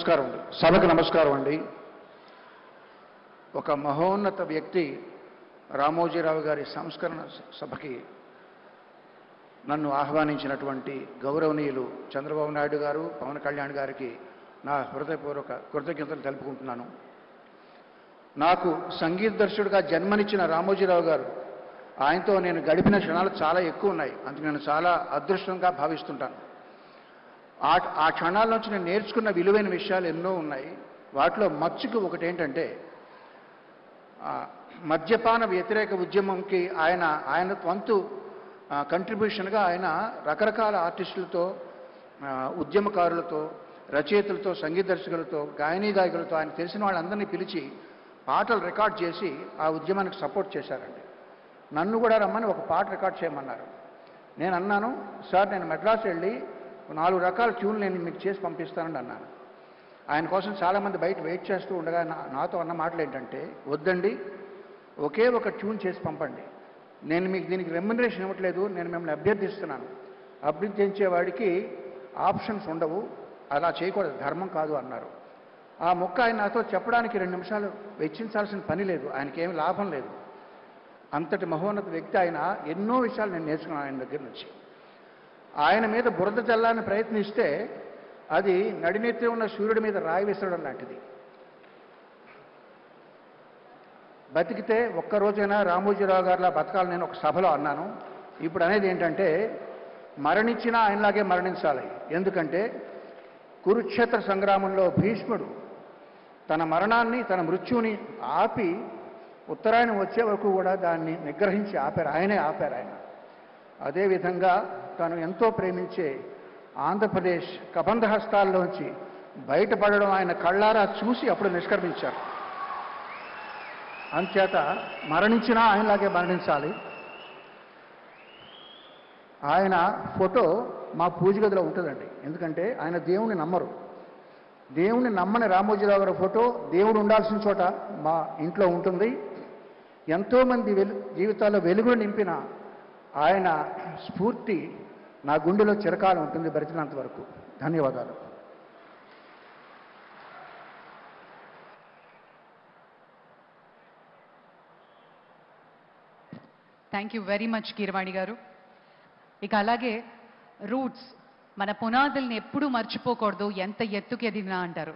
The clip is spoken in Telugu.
నమస్కారం అండి. సభకు నమస్కారం అండి. ఒక మహోన్నత వ్యక్తి రామోజీరావు గారి సంస్కరణ సభకి నన్ను ఆహ్వానించినటువంటి గౌరవనీయులు చంద్రబాబు నాయుడు గారు, పవన్ కళ్యాణ్ గారికి నా హృదయపూర్వక కృతజ్ఞతలు తెలుపుకుంటున్నాను. నాకు సంగీత దర్శకుడిగా జన్మనిచ్చిన రామోజీరావు గారు, ఆయనతో నేను గడిపిన క్షణాలు చాలా ఎక్కువ ఉన్నాయి. అందుకు నేను చాలా అదృష్టంగా భావిస్తుంటాను. ఆ క్షణాల నుంచి నేను నేర్చుకున్న విలువైన విషయాలు ఎన్నో ఉన్నాయి. వాటిలో మచ్చుకు ఒకటి ఏంటంటే, మద్యపాన వ్యతిరేక ఉద్యమంకి ఆయన వంతు కంట్రిబ్యూషన్గా ఆయన రకరకాల ఆర్టిస్టులతో, ఉద్యమకారులతో, రచయితలతో, సంగీత దర్శకులతో, గాయకులతో ఆయన తెలిసిన వాళ్ళందరినీ పిలిచి పాటలు రికార్డ్ చేసి ఆ ఉద్యమానికి సపోర్ట్ చేశారండి. నన్ను కూడా రమ్మని ఒక పాట రికార్డ్ చేయమన్నారు. నేను అన్నాను, సార్ నేను మెడ్రాస్ వెళ్ళి 4 రకాల ట్యూన్లు నేను మీకు చేసి పంపిస్తానని అన్నాను. ఆయన కోసం చాలామంది బయట వెయిట్ చేస్తూ ఉండగా నాతో అన్న మాటలు ఏంటంటే, వద్దండి, ఒకే ఒక ట్యూన్ చేసి పంపండి, నేను మీకు దీనికి రెమ్యునరేషన్ ఇవ్వట్లేదు, నేను మిమ్మల్ని అభ్యర్థిస్తున్నాను, అభ్యర్థించేవాడికి ఆప్షన్స్ ఉండవు, అలా చేయకూడదు, ధర్మం కాదు అన్నారు. ఆ మొక్క ఆయన నాతో చెప్పడానికి 2 నిమిషాలు వెచ్చించాల్సిన పని లేదు, ఆయనకేమి లాభం లేదు. అంతటి మహోన్నత వ్యక్తి ఆయన. ఎన్నో విషయాలు నేను నేర్చుకున్నాను ఆయన దగ్గర నుంచి. ఆయన మీద బురద చల్లాలని ప్రయత్నిస్తే అది నడినెత్తి ఉన్న సూర్యుడి మీద రాయి విసరడం లాంటిది. బతికితే ఒక్కరోజైనా రామోజీరావు గారిలా బతకాలని నేను ఒక సభలో అన్నాను. ఇప్పుడు అనేది ఏంటంటే, మరణించినా ఆయనలాగే మరణించాలి. ఎందుకంటే కురుక్షేత్ర సంగ్రామంలో భీష్ముడు తన మరణాన్ని, తన మృత్యువుని ఆపి ఉత్తరాయణం వచ్చే వరకు కూడా దాన్ని నిగ్రహించి ఆపారు. ఆయనే ఆపారు ఆయన. అదేవిధంగా తను ఎంతో ప్రేమించే ఆంధ్రప్రదేశ్ కబంధ హస్తాల్లోంచి బయటపడడం ఆయన కళ్ళారా చూసి అప్పుడు నిష్క్రమించారు. అంచేత మరణించినా ఆయనలాగే మరణించాలి. ఆయన ఫోటో మా పూజ గదిలో ఉంటుందండి. ఎందుకంటే ఆయన దేవుణ్ణి నమ్మరు. దేవుణ్ణి నమ్మని రామోజీరావు గారి ఫోటో దేవుడు ఉండాల్సిన చోట మా ఇంట్లో ఉంటుంది. ఎంతోమంది జీవితాల్లో వెలుగులు నింపిన ఆయన స్ఫూర్తి నా గుండెలో చిరకాలం ఉంటుంది, బ్రతికినంత వరకు. ధన్యవాదాలు. Thank you very much Keeravani గారు. ఇక అలాగే రూట్స్, మన పునాదుల్ని ఎప్పుడూ మర్చిపోకూడదు, ఎంత ఎత్తుకి ఎదిగినా అంటారు.